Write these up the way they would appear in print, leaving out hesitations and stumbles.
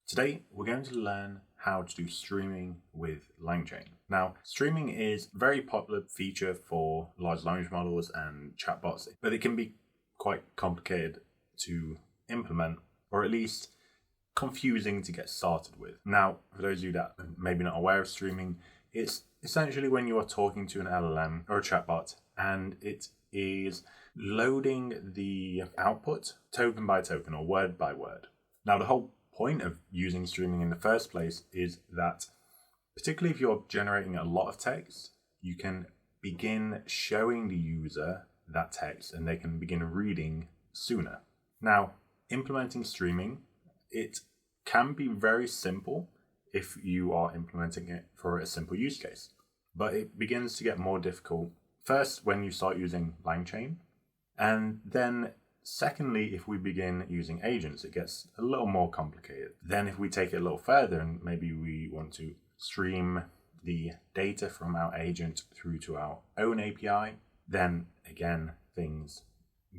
Today, we're going to learn how to do streaming with LangChain. Now, streaming is a very popular feature for large language models and chatbots, but it can be quite complicated to implement, or at least confusing to get started with. Now, for those of you that are maybe not aware of streaming, it's essentially when you are talking to an LLM or a chatbot and it is loading the output token by token or word by word. Now, the whole point of using streaming in the first place is that, particularly if you're generating a lot of text, you can begin showing the user that text and they can begin reading sooner. Now, implementing streaming, it can be very simple if you are implementing it for a simple use case, but it begins to get more difficult first when you start using LangChain, and then secondly, if we begin using agents, it gets a little more complicated. Then if we take it a little further and maybe we want to stream the data from our agent through to our own API, then again, things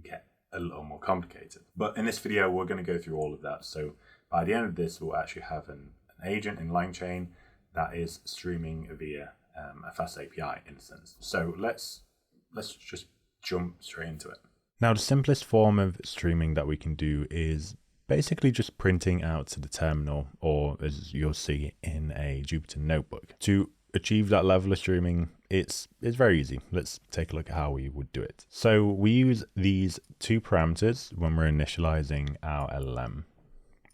get a little more complicated. But in this video, we're going to go through all of that. So by the end of this, we'll actually have an agent in LangChain that is streaming via a FastAPI instance. So let's just jump straight into it. Now, the simplest form of streaming that we can do is basically just printing out to the terminal, or as you'll see in a Jupyter notebook. To achieve that level of streaming, it's very easy. Let's take a look at how we would do it. So we use these two parameters when we're initializing our LLM.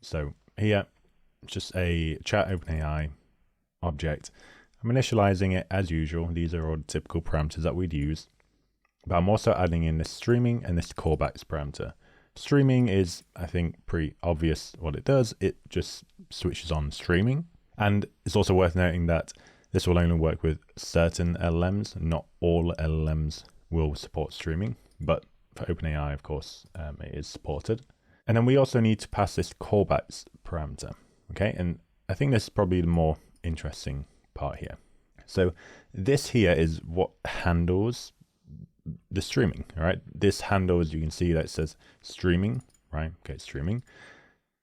So here, just a ChatOpenAI object. I'm initializing it as usual. These are all the typical parameters that we'd use. But I'm also adding in this streaming and this callbacks parameter. Streaming is, I think, pretty obvious what it does. It just switches on streaming. And it's also worth noting that this will only work with certain LLMs. Not all LLMs will support streaming, but for OpenAI, of course, it is supported. And then we also need to pass this callbacks parameter. Okay, and I think this is probably the more interesting part here. So this here is what handles the streaming, all right? This handles, you can see that it says streaming, right? Okay, streaming.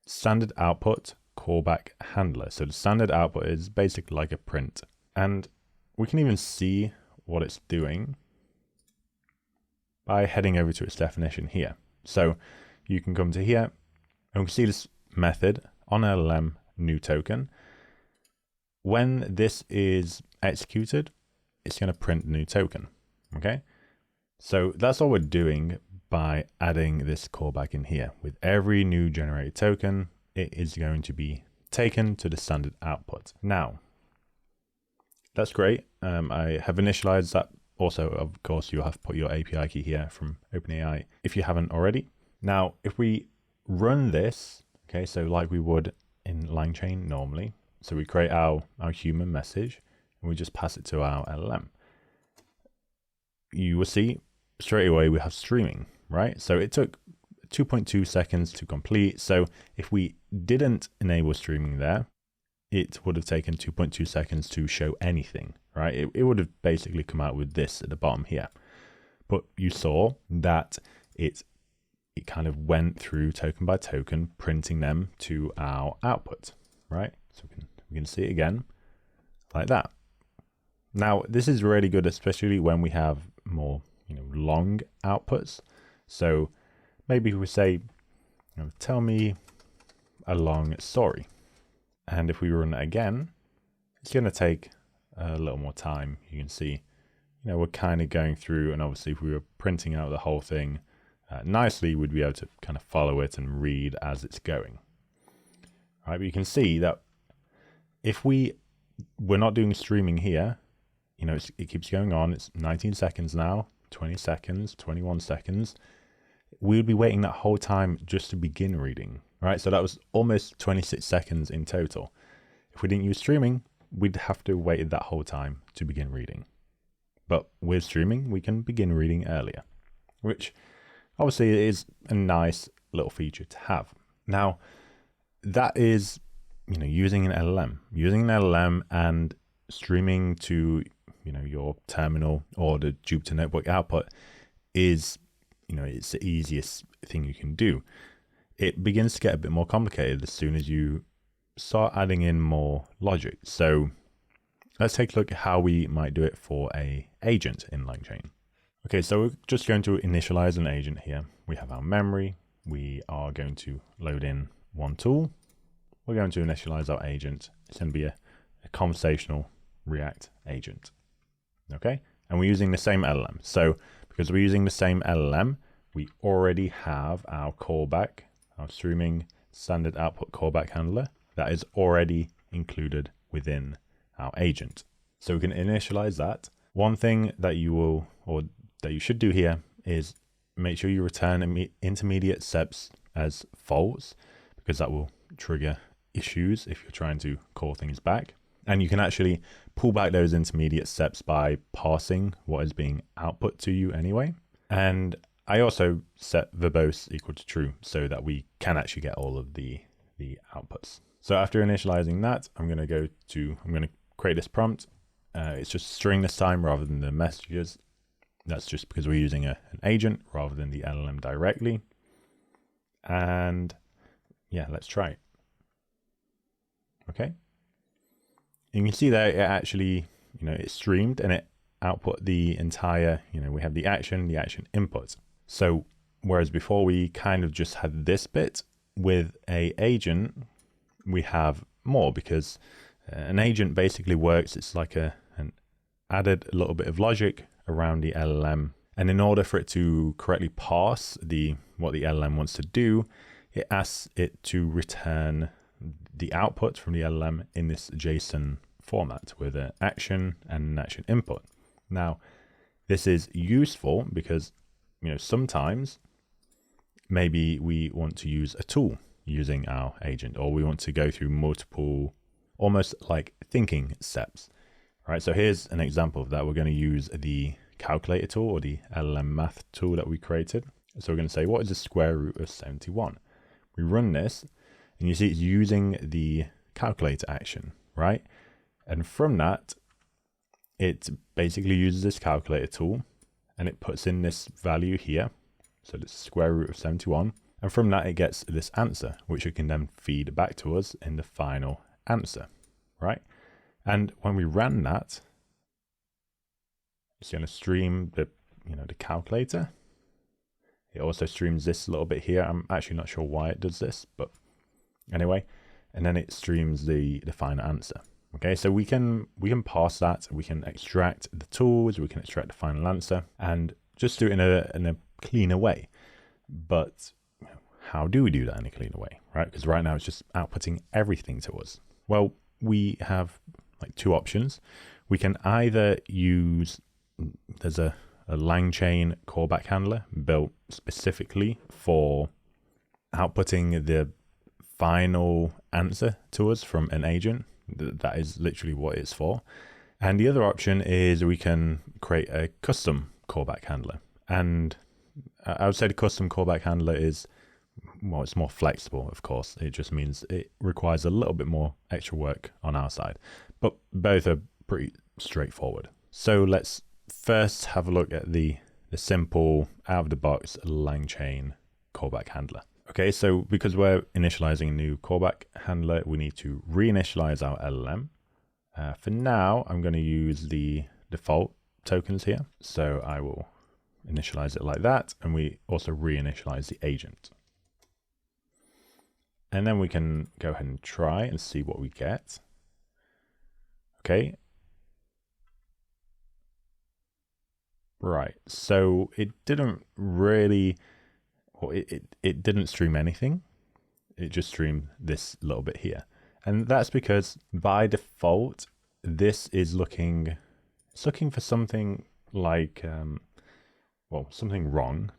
Standard output, callback handler. So the standard output is basically like a print. And we can even see what it's doing by heading over to its definition here. So you can come to here and we can see this method on LLM new token. When this is executed, it's going to print the new token, okay? So that's all we're doing by adding this callback in here. With every new generated token, it is going to be taken to the standard output. Now, that's great. I have initialized that. Also, of course, you'll have put your API key here from OpenAI if you haven't already. Now, if we run this, okay, so like we would in LangChain normally, so we create our human message and we just pass it to our LLM. You will see straight away we have streaming, right? So it took 2.2 seconds to complete. So if we didn't enable streaming there, it would have taken 2.2 seconds to show anything, right? It would have basically come out with this at the bottom here. But you saw that it kind of went through token by token, printing them to our output, right? So we can see it again like that. Now, this is really good, especially when we have more long outputs. So maybe we say, tell me a long story. And if we run it again, it's going to take a little more time. You can see, we're kind of going through, and obviously if we were printing out the whole thing nicely, we'd be able to kind of follow it and read as it's going. All right, but you can see that if we're not doing streaming here, it keeps going on. It's 19 seconds now, 20 seconds, 21 seconds. We would be waiting that whole time just to begin reading, right? So that was almost 26 seconds in total. If we didn't use streaming, we'd have to wait that whole time to begin reading. But with streaming, we can begin reading earlier, which obviously is a nice little feature to have. Now, that is, using an LLM and streaming to your terminal or the Jupyter notebook output is, it's the easiest thing you can do. It begins to get a bit more complicated as soon as you start adding in more logic. So let's take a look at how we might do it for a agent in LangChain. Okay, so we're just going to initialize an agent here. We have our memory. We are going to load in one tool. We're going to initialize our agent. It's going to be a conversational React agent. Okay, and we're using the same LLM. So because we're using the same LLM, we already have our callback, our streaming standard output callback handler that is already included within our agent. So we can initialize that. One thing that you will, or that you should do here, is make sure you return intermediate steps as false, because that will trigger issues if you're trying to call things back. And you can actually pull back those intermediate steps by parsing what is being output to you anyway. And I also set verbose equal to true so that we can actually get all of the outputs. So after initializing that, I'm going to create this prompt. It's just string this time rather than the messages. That's just because we're using an agent rather than the LLM directly. And yeah, let's try it. Okay. And you can see there it actually, it streamed and it output the entire, we have the action input. So whereas before we kind of just had this bit, with a agent, we have more, because an agent basically works, it's like an added a little bit of logic around the LLM. And in order for it to correctly parse what the LLM wants to do, it asks it to return the output from the LLM in this JSON format with an action and an action input. Now, this is useful because, sometimes maybe we want to use a tool using our agent, or we want to go through multiple, almost like thinking steps, right? So here's an example of that. We're going to use the calculator tool, or the LLM math tool that we created. So we're going to say, what is the square root of 71? We run this, and you see it's using the calculator action, right? And from that, it basically uses this calculator tool, and it puts in this value here. So the square root of 71. And from that, it gets this answer, which it can then feed back to us in the final answer, right? And when we ran that, it's going to stream the calculator. It also streams this a little bit here. I'm actually not sure why it does this, but anyway, and then it streams the final answer. Okay, so we can parse that, we can extract the tools, we can extract the final answer, and just do it in a cleaner way. But how do we do that in a cleaner way, right? Because right now it's just outputting everything to us. Well, we have like two options. We can either use, there's a LangChain callback handler built specifically for outputting the final answer to us from an agent. That is literally what it's for. And the other option is we can create a custom callback handler. And I would say the custom callback handler is, well, it's more flexible, of course. It just means it requires a little bit more extra work on our side. But both are pretty straightforward. So let's first have a look at the simple out-of-the-box LangChain callback handler. Okay, so because we're initializing a new callback handler, we need to reinitialize our LLM. For now, I'm going to use the default tokens here. So I will initialize it like that, and we also reinitialize the agent. And then we can go ahead and try and see what we get. Okay. Right, so it didn't really, well, it didn't stream anything. It just streamed this little bit here. And that's because by default, this is looking for something like, something wrong.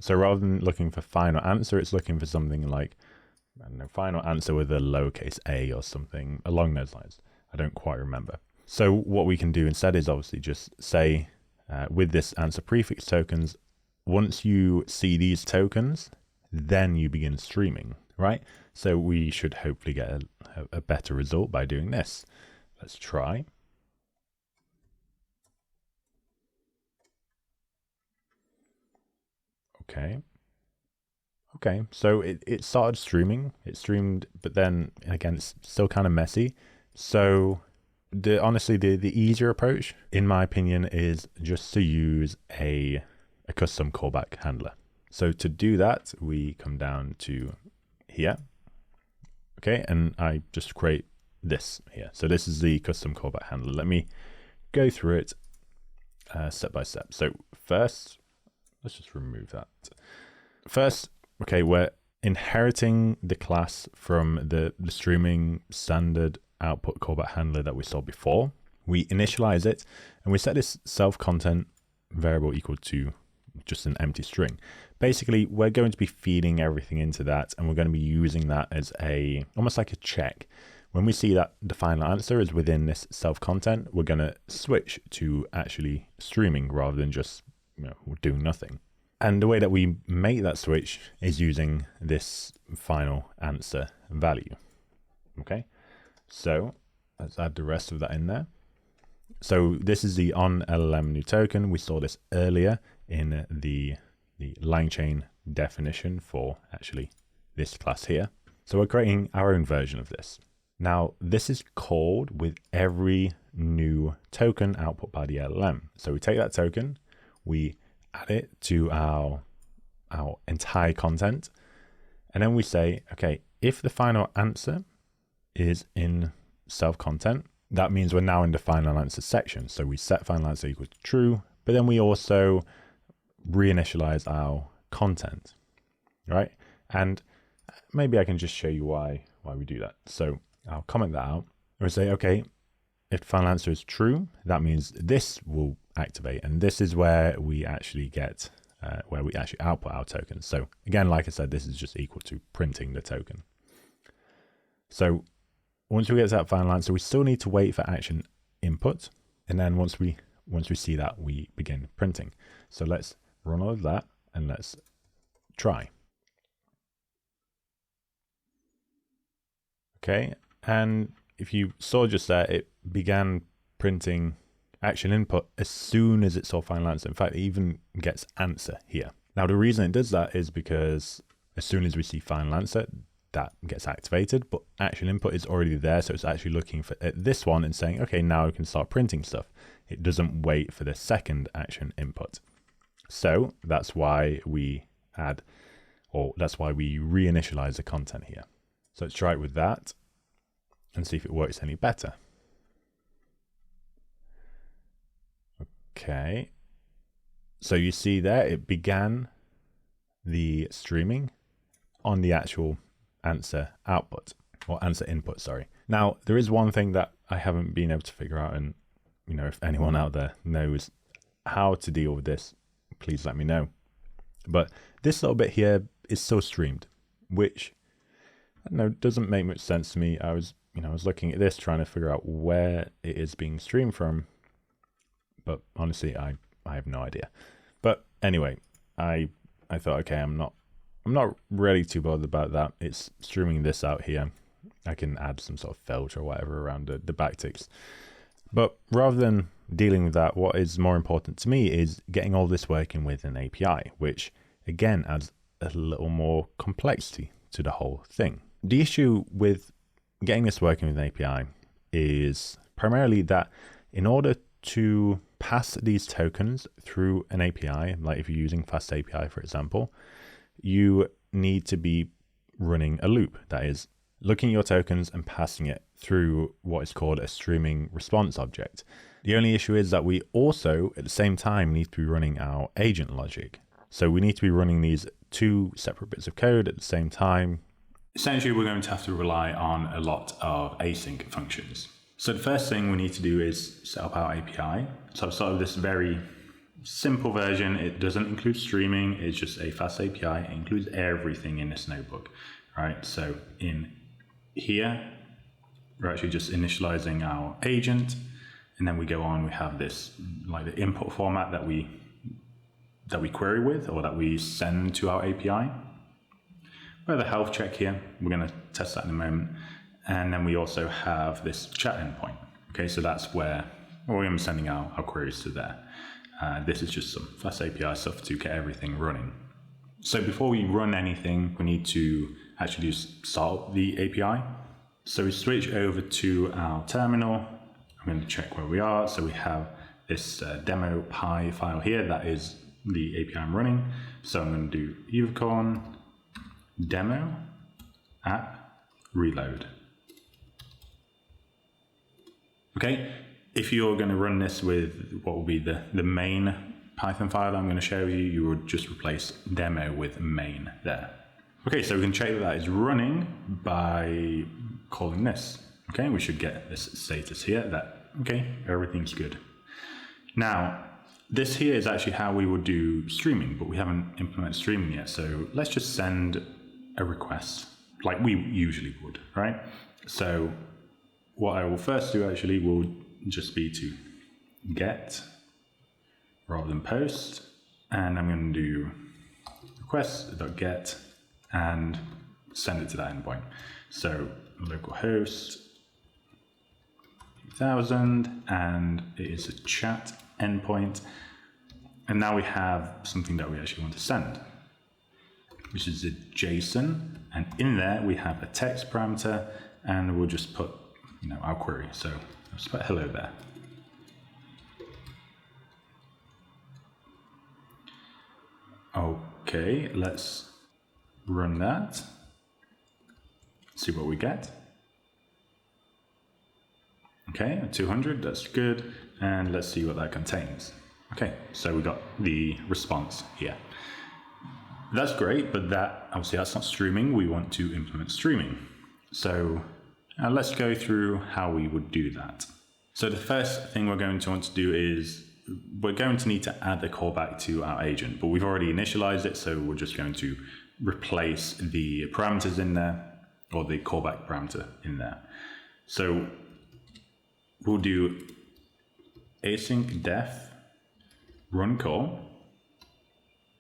So rather than looking for final answer, it's looking for something like, I don't know, final answer with a lowercase a or something along those lines. I don't quite remember. So what we can do instead is obviously just say, with this answer prefix tokens, once you see these tokens, then you begin streaming, right? So we should hopefully get a better result by doing this. Let's try. Okay. Okay, so it started streaming. It streamed, but then again, it's still kind of messy. So honestly, the easier approach, in my opinion, is just to use a custom callback handler. So to do that, we come down to here. Okay, and I just create this here. So this is the custom callback handler. Let me go through it step by step. So first, let's just remove that. First, okay, we're inheriting the class from the streaming standard output callback handler that we saw before. We initialize it and we set this self-content variable equal to just an empty string. Basically, we're going to be feeding everything into that, and we're going to be using that as almost like a check. When we see that the final answer is within this self-content, we're going to switch to actually streaming rather than just doing nothing. And the way that we make that switch is using this final answer value. Okay, so let's add the rest of that in there. So this is the on LLM new token. We saw this earlier in the LangChain definition for actually this class here. So we're creating our own version of this. Now, this is called with every new token output by the LLM. So we take that token, we add it to our entire content, and then we say, okay, if the final answer is in self-content, that means we're now in the final answer section. So we set final answer equal to true, but then we also reinitialize our content, right? And maybe I can just show you why we do that. So I'll comment that out. And we say, okay, if the final answer is true, that means this will activate, and this is where we actually get where we actually output our tokens. So again, like I said, this is just equal to printing the token. So once we get to that final answer, we still need to wait for action input, and then once we see that, we begin printing. So let's run all of that and let's try. Okay, and if you saw just there, it began printing action input as soon as it saw final answer. In fact, it even gets answer here. Now, the reason it does that is because as soon as we see final answer, that gets activated, but action input is already there. So it's actually looking at this one and saying, okay, now we can start printing stuff. It doesn't wait for the second action input. So that's why we that's why we reinitialize the content here. So let's try it with that and see if it works any better. Okay. So you see there, it began the streaming on the actual answer output, or answer input, sorry. Now, there is one thing that I haven't been able to figure out, and if anyone out there knows how to deal with this, please let me know. But this little bit here is still streamed, which I don't know, doesn't make much sense to me. I was looking at this, trying to figure out where it is being streamed from, but honestly, I have no idea. But anyway, I thought, okay, I'm not really too bothered about that. It's streaming this out here. I can add some sort of filter or whatever around the backticks. But rather than dealing with that, what is more important to me is getting all this working with an API, which again adds a little more complexity to the whole thing. The issue with getting this working with an API is primarily that in order to pass these tokens through an API, like if you're using FastAPI, for example, you need to be running a loop. That is, looking at your tokens and passing it through what is called a streaming response object. The only issue is that we also, at the same time, need to be running our agent logic. So we need to be running these two separate bits of code at the same time. Essentially, we're going to have to rely on a lot of async functions. So the first thing we need to do is set up our API. So I've started this very simple version. It doesn't include streaming. It's just a FastAPI. It includes everything in this notebook, right? So in here, we're actually just initializing our agent, and then we go on. We have this like the input format that we query with, or that we send to our API. We have a health check here. We're going to test that in a moment. And then we also have this chat endpoint. Okay, so that's where we're sending our queries to there. This is just some FastAPI stuff to get everything running. So before we run anything, we need to actually just start the API. So we switch over to our terminal. I'm going to check where we are. So we have this demo py file here. That is the API I'm running. So I'm going to do unicorn demo app reload. Okay, if you're going to run this with what will be the main Python file I'm going to show you, you would just replace demo with main there. Okay, so we can check that is running by calling this. Okay, we should get this status here that, okay, everything's good. Now, this here is actually how we would do streaming, but we haven't implemented streaming yet. So let's just send a request like we usually would, right? So what I will first do actually will just be to get rather than post, and I'm going to do request.get and send it to that endpoint. So localhost 1000, and it is a chat endpoint. And now we have something that we actually want to send, which is a JSON, and in there we have a text parameter, and we'll just put, our query. So I'll just put hello there. Okay, let's run that. See what we get. Okay, 200, that's good. And let's see what that contains. Okay, so we got the response here. That's great, but obviously that's not streaming. We want to implement streaming. So let's go through how we would do that. So the first thing we're going to want to do is we're going to need to add a callback to our agent, but we've already initialized it. So we're just going to replace the parameters in there, or the callback parameter in there. So we'll do async def run call,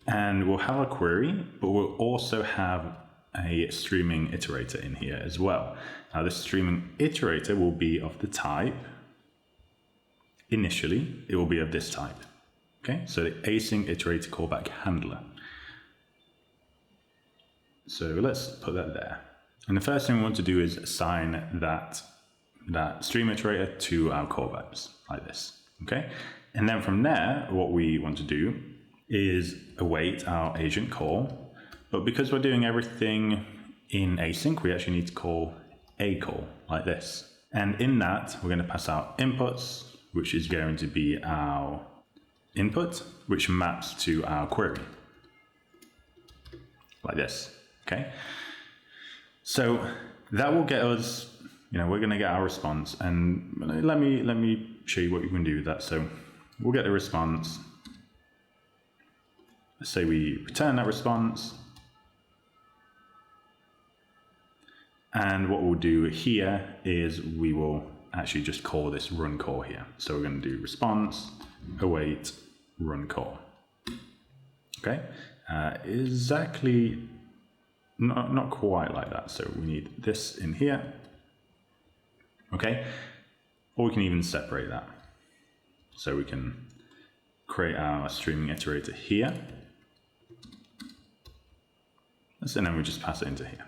and we'll have a query, but we'll also have a streaming iterator in here as well. Now this streaming iterator will be of the type, initially, it will be of this type. Okay, so the async iterator callback handler. So let's put that there. And the first thing we want to do is assign that stream iterator to our callbacks like this. Okay, and then from there, what we want to do is await our agent call. But because we're doing everything in async, we actually need to call a call like this. And in that, we're going to pass out inputs, which is going to be our input, which maps to our query like this. Okay. So that will get us, we're going to get our response. And let me show you what you can do with that. So we'll get the response. Let's say we return that response. And what we'll do here is we will actually just call this run call here. So we're going to do response, await, run call. Okay, exactly, not quite like that. So we need this in here. Okay, or we can even separate that. So we can create our streaming iterator here. And then we just pass it into here.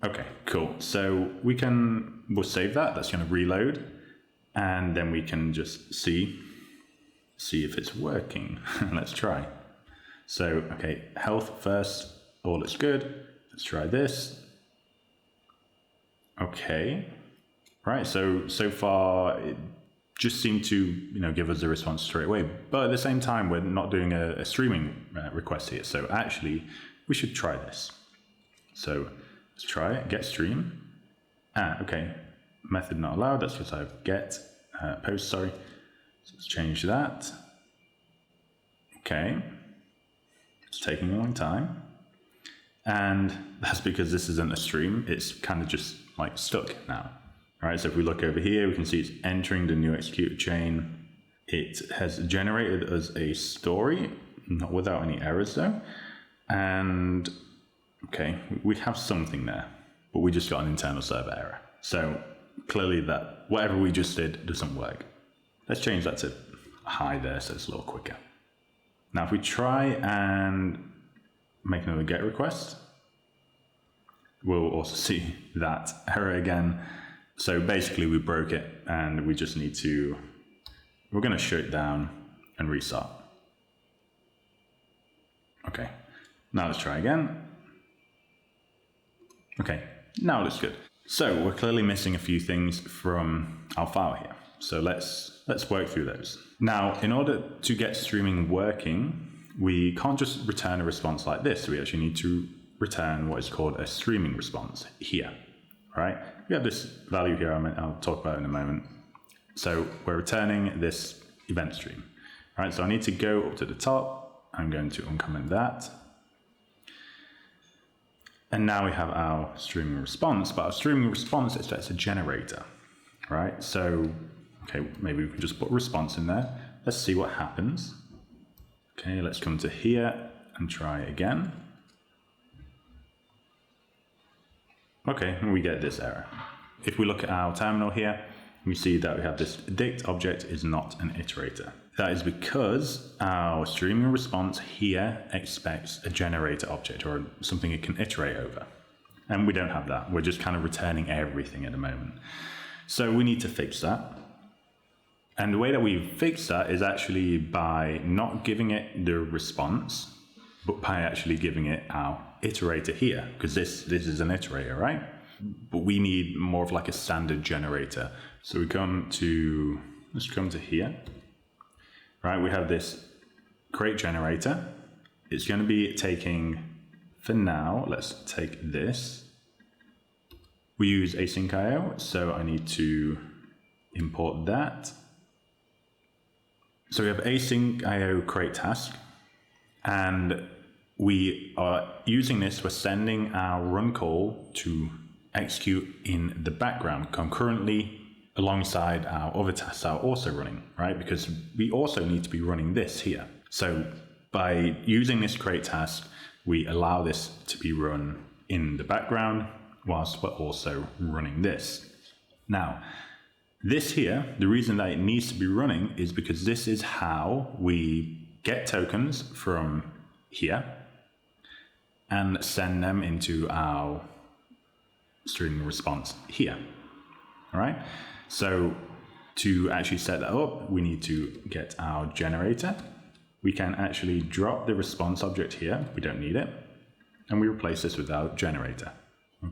Okay, cool. So we'll save that. That's going to reload, and then we can just see if it's working. Let's try. So, okay, health first, all looks good. Let's try this. Okay, right. So far it just seemed to give us a response straight away. But at the same time, we're not doing a streaming request here. So actually, we should try this. So let's try it, get stream. Okay, method not allowed, that's because I have get post, sorry. So let's change that. Okay, it's taking a long time. And that's because this isn't a stream, it's kind of just like stuck now. All right, so if we look over here, we can see it's entering the new executed chain. It has generated us a story, not without any errors though. And okay, we have something there, but we just got an internal server error. So clearly that whatever we just did doesn't work. Let's change that to high there so it's a little quicker. Now if we try and make another GET request. We'll also see that error again. So basically we broke it and we just need to, we're going to shut it down and restart. Okay, now let's try again. Okay, now it looks good. So we're clearly missing a few things from our file here. So let's work through those. Now, in order to get streaming working, we can't just return a response like this. We actually need to return what is called a streaming response here, right? We have this value here I'll talk about in a moment. So we're returning this event stream, right? So I need to go up to the top. I'm going to uncomment that. And now we have our streaming response, but our streaming response is just a generator, right? So, okay, maybe we can just put response in there. Let's see what happens. Okay, let's come to here and try again. Okay, we get this error. If we look at our terminal here, we see that we have this dict object is not an iterator. That is because our streaming response here expects a generator object or something it can iterate over. And we don't have that. We're just kind of returning everything at the moment. So we need to fix that. And the way that we fix that is actually by not giving it the response, but by actually giving it our iterator here, because this is an iterator, right? But we need more of like a standard generator. So let's come to here, right? We have this create generator. It's going to be taking, for now, let's take this. We use Async IO, so I need to import that. So we have Async IO create task, and we are using this, we're sending our run call to execute in the background concurrently alongside our other tasks that are also running, right? Because we also need to be running this here. So by using this create task, we allow this to be run in the background whilst we're also running this. Now, this here, the reason that it needs to be running is because this is how we get tokens from here and send them into our streaming response here, all right? So to actually set that up, we need to get our generator. We can actually drop the response object here. We don't need it. And we replace this with our generator.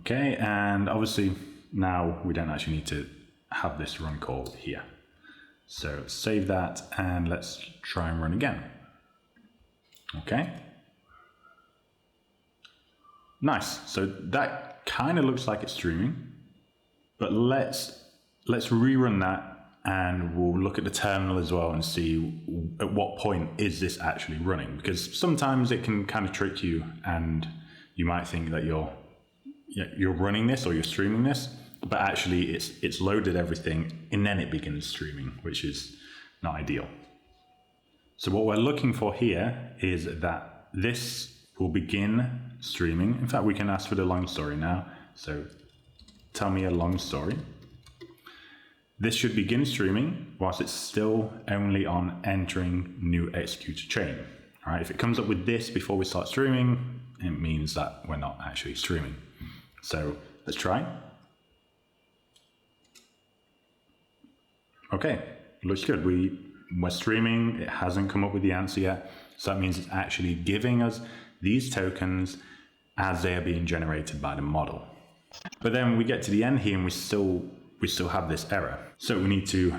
Okay, and obviously now we don't actually need to have this run call here. So save that and let's try and run again. Okay. Nice. So that kind of looks like it's streaming, but let's rerun that and we'll look at the terminal as well and see at what point is this actually running, because sometimes it can kind of trick you and you might think that you're running this or you're streaming this, but actually it's loaded everything and then it begins streaming, which is not ideal. So what we're looking for here is that this will begin streaming. In fact, we can ask for the long story now. So tell me a long story. This should begin streaming whilst it's still only on entering new executor chain. All right, if it comes up with this before we start streaming, it means that we're not actually streaming. So let's try. Okay, looks good. We're streaming. It hasn't come up with the answer yet. So that means it's actually giving us these tokens as they are being generated by the model. But then we get to the end here and we still have this error. So we need to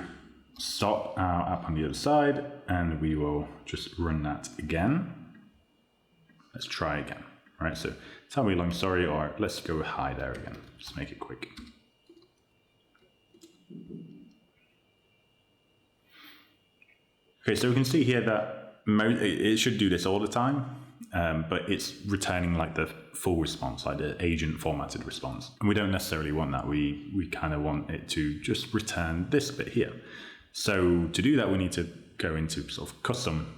stop our app on the other side and we will just run that again. Let's try again. All right, so tell me a long story, or let's go with hi there again. Just make it quick. Okay, so we can see here that it should do this all the time, but it's returning like the full response, like the agent formatted response. And we don't necessarily want that. We kind of want it to just return this bit here. So to do that, we need to go into sort of custom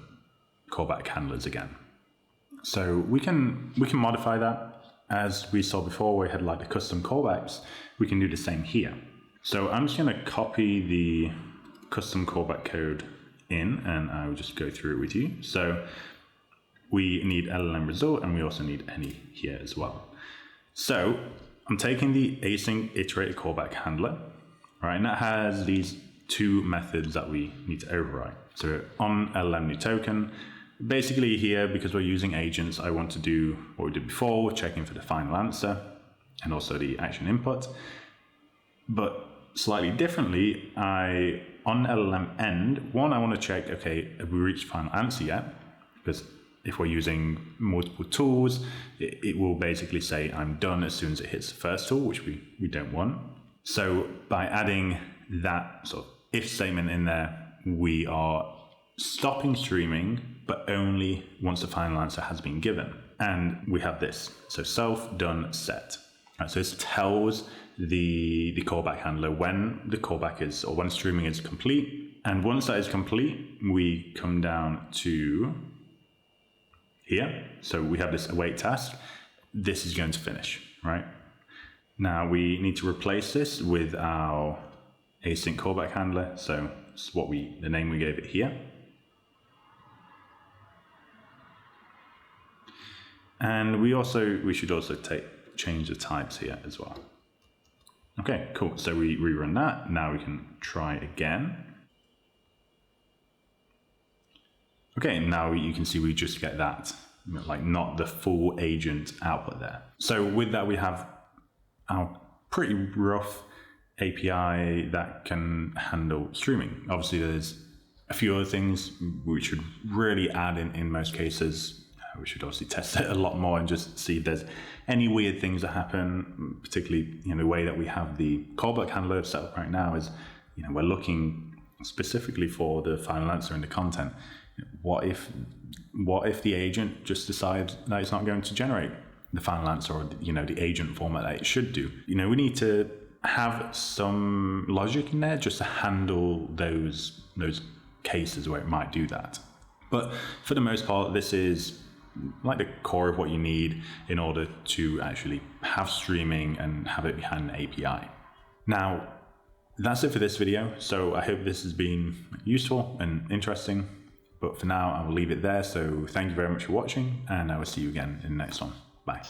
callback handlers again. So we can modify that. As we saw before, we had like the custom callbacks. We can do the same here. So I'm just going to copy the custom callback code in and I will just go through it with you. So we need LLM result, and we also need any here as well. So I'm taking the async iterator callback handler, right? And that has these two methods that we need to override. So on LLM new token, basically here, because we're using agents, I want to do what we did before, checking for the final answer and also the action input. But slightly differently, on LLM end, one, I want to check, okay, have we reached final answer yet? Because if we're using multiple tools, it will basically say I'm done as soon as it hits the first tool, which we don't want. So by adding that sort of if statement in there, we are stopping streaming, but only once the final answer has been given. And we have this, so self done set. Right, so this tells the callback handler when the callback is, or when streaming is complete. And once that is complete, we come down to here. So we have this await task. This is going to finish, right? Now we need to replace this with our async callback handler. So it's the name we gave it here. And we should also change the types here as well. Okay, cool. So we rerun that. Now we can try again. Okay, now you can see we just get that, like not the full agent output there. So with that, we have our pretty rough API that can handle streaming. Obviously, there's a few other things we should really add in most cases. We should obviously test it a lot more and just see if there's any weird things that happen, particularly the way that we have the callback handler set up right now is, we're looking specifically for the final answer in the content. What if the agent just decides that it's not going to generate the final answer or the agent format that it should do? We need to have some logic in there just to handle those cases where it might do that. But for the most part, this is like the core of what you need in order to actually have streaming and have it behind an API. Now, that's it for this video. So I hope this has been useful and interesting. But for now, I will leave it there. So thank you very much for watching, and I will see you again in the next one. Bye.